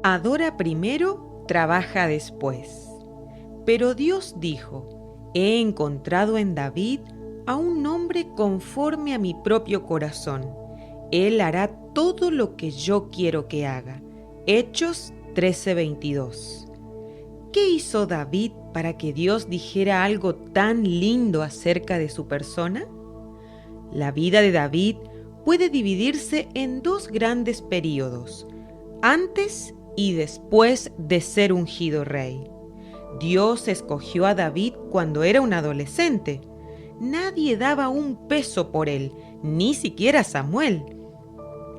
Adora primero, trabaja después. Pero Dios dijo: he encontrado en David a un hombre conforme a mi propio corazón. Él hará todo lo que yo quiero que haga. Hechos 13:22. ¿Qué hizo David para que Dios dijera algo tan lindo acerca de su persona? La vida de David puede dividirse en dos grandes períodos, antes y después de ser ungido rey. Dios escogió a David cuando era un adolescente. Nadie daba un peso por él, ni siquiera Samuel.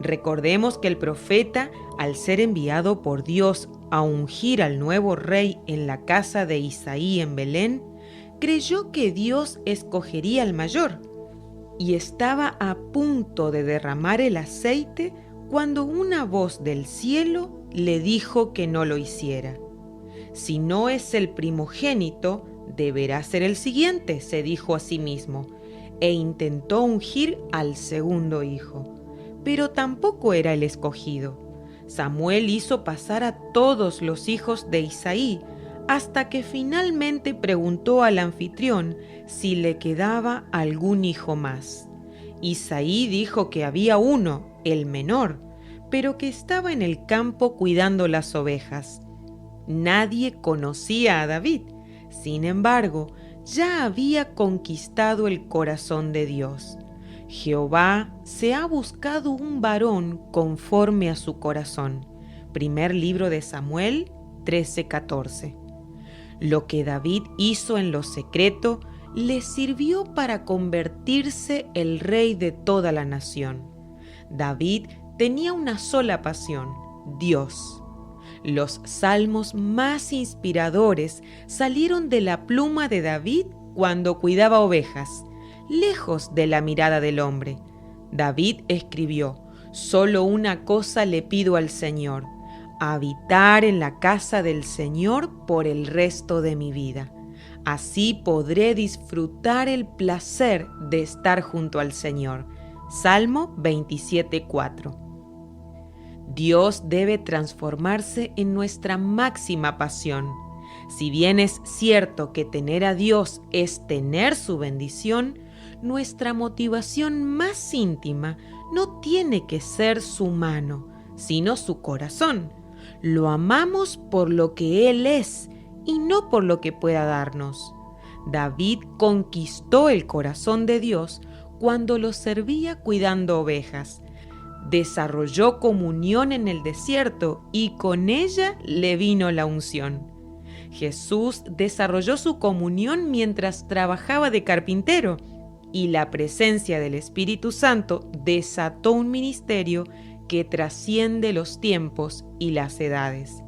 Recordemos que el profeta, al ser enviado por Dios a ungir al nuevo rey en la casa de Isaí en Belén, creyó que Dios escogería al mayor, y estaba a punto de derramar el aceite cuando una voz del cielo le dijo que no lo hiciera. Si no es el primogénito, deberá ser el siguiente, se dijo a sí mismo, e intentó ungir al segundo hijo. Pero tampoco era el escogido. Samuel hizo pasar a todos los hijos de Isaí, hasta que finalmente preguntó al anfitrión si le quedaba algún hijo más. Isaí dijo que había uno, el menor, pero que estaba en el campo cuidando las ovejas. Nadie conocía a David, sin embargo, ya había conquistado el corazón de Dios. Jehová se ha buscado un varón conforme a su corazón. Primer libro de Samuel 13:14. Lo que David hizo en lo secreto le sirvió para convertirse el rey de toda la nación. David tenía una sola pasión: Dios. Los salmos más inspiradores salieron de la pluma de David cuando cuidaba ovejas, lejos de la mirada del hombre. David escribió: solo una cosa le pido al Señor, habitar en la casa del Señor por el resto de mi vida. Así podré disfrutar el placer de estar junto al Señor. Salmo 27:4. Dios debe transformarse en nuestra máxima pasión. Si bien es cierto que tener a Dios es tener su bendición, nuestra motivación más íntima no tiene que ser su mano, sino su corazón. Lo amamos por lo que Él es y no por lo que pueda darnos. David conquistó el corazón de Dios cuando lo servía cuidando ovejas. Desarrolló comunión en el desierto y con ella le vino la unción. Jesús desarrolló su comunión mientras trabajaba de carpintero, y la presencia del Espíritu Santo desató un ministerio que trasciende los tiempos y las edades.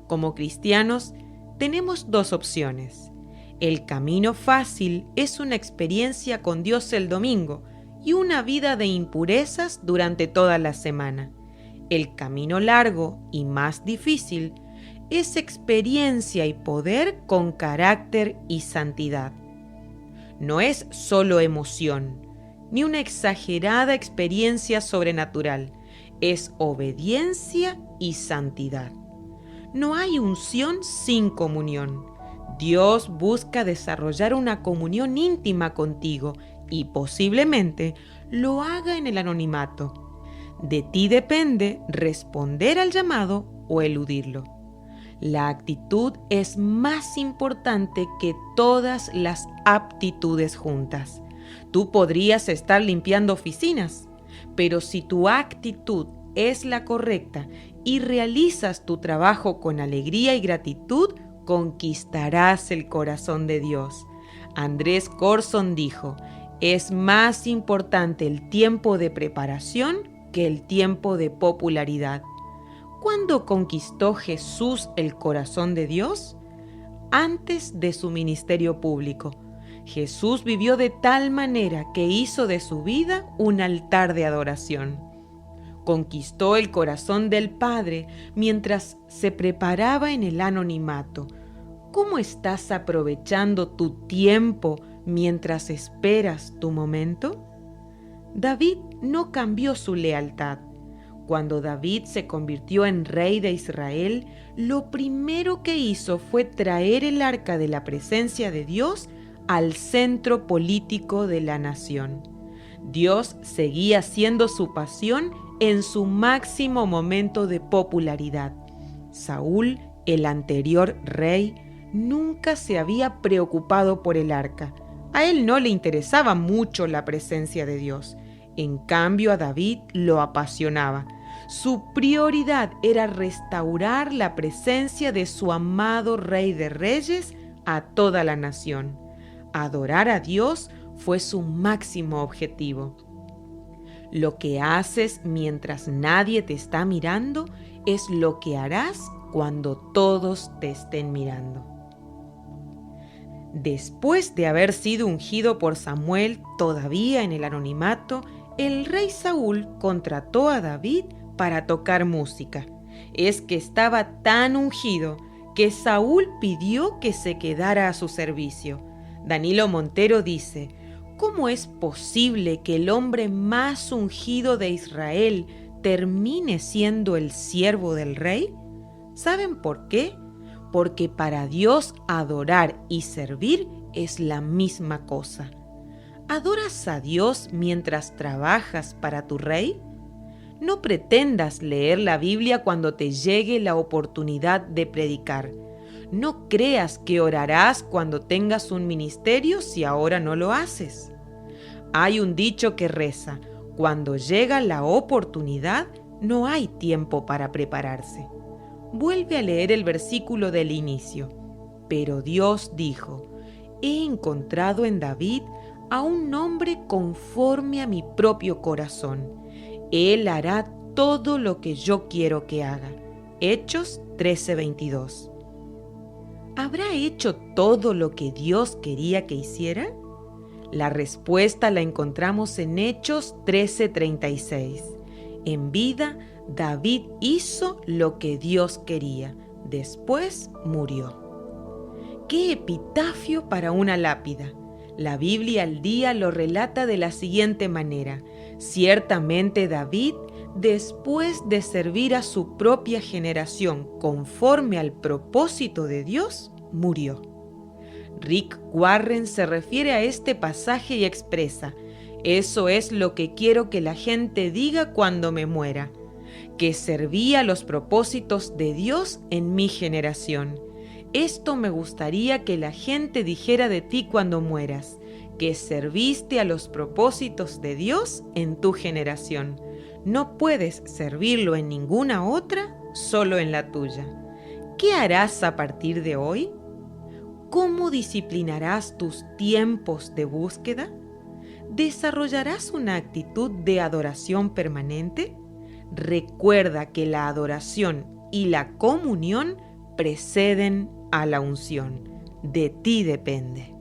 Como cristianos, tenemos dos opciones. El camino fácil es una experiencia con Dios el domingo y una vida de impurezas durante toda la semana. El camino largo y más difícil es experiencia y poder con carácter y santidad. No es solo emoción, ni una exagerada experiencia sobrenatural, es obediencia y santidad. No hay unción sin comunión. Dios busca desarrollar una comunión íntima contigo y posiblemente lo haga en el anonimato. De ti depende responder al llamado o eludirlo. La actitud es más importante que todas las aptitudes juntas. Tú podrías estar limpiando oficinas, pero si tu actitud es la correcta y realizas tu trabajo con alegría y gratitud, conquistarás el corazón de Dios. Andrés Corson dijo: es más importante el tiempo de preparación que el tiempo de popularidad. ¿Cuándo conquistó Jesús el corazón de Dios? Antes de su ministerio público. Jesús vivió de tal manera que hizo de su vida un altar de adoración. Conquistó el corazón del Padre mientras se preparaba en el anonimato. ¿Cómo estás aprovechando tu tiempo mientras esperas tu momento? David no cambió su lealtad. Cuando David se convirtió en rey de Israel, lo primero que hizo fue traer el arca de la presencia de Dios al centro político de la nación. Dios seguía siendo su pasión en su máximo momento de popularidad. Saúl, el anterior rey, nunca se había preocupado por el arca. A él no le interesaba mucho la presencia de Dios. En cambio, a David lo apasionaba. Su prioridad era restaurar la presencia de su amado Rey de Reyes a toda la nación. Adorar a Dios fue su máximo objetivo. Lo que haces mientras nadie te está mirando es lo que harás cuando todos te estén mirando. Después de haber sido ungido por Samuel, todavía en el anonimato, el rey Saúl contrató a David para tocar música. Es que estaba tan ungido que Saúl pidió que se quedara a su servicio. Danilo Montero dice: ¿cómo es posible que el hombre más ungido de Israel termine siendo el siervo del rey? ¿Saben por qué? Porque para Dios adorar y servir es la misma cosa. ¿Adoras a Dios mientras trabajas para tu rey? No pretendas leer la Biblia cuando te llegue la oportunidad de predicar. No creas que orarás cuando tengas un ministerio si ahora no lo haces. Hay un dicho que reza: cuando llega la oportunidad, no hay tiempo para prepararse. Vuelve a leer el versículo del inicio. Pero Dios dijo: he encontrado en David a un hombre conforme a mi propio corazón. Él hará todo lo que yo quiero que haga. Hechos 13:22. ¿Habrá hecho todo lo que Dios quería que hiciera? La respuesta la encontramos en Hechos 13:36. En vida, David hizo lo que Dios quería. Después murió. ¡Qué epitafio para una lápida! La Biblia al día lo relata de la siguiente manera: ciertamente David, después de servir a su propia generación conforme al propósito de Dios, murió. Rick Warren se refiere a este pasaje y expresa: eso es lo que quiero que la gente diga cuando me muera, que serví a los propósitos de Dios en mi generación. Esto me gustaría que la gente dijera de ti cuando mueras, que serviste a los propósitos de Dios en tu generación. No puedes servirlo en ninguna otra, solo en la tuya. ¿Qué harás a partir de hoy? ¿Cómo disciplinarás tus tiempos de búsqueda? ¿Desarrollarás una actitud de adoración permanente? Recuerda que la adoración y la comunión preceden a la unción. De ti depende.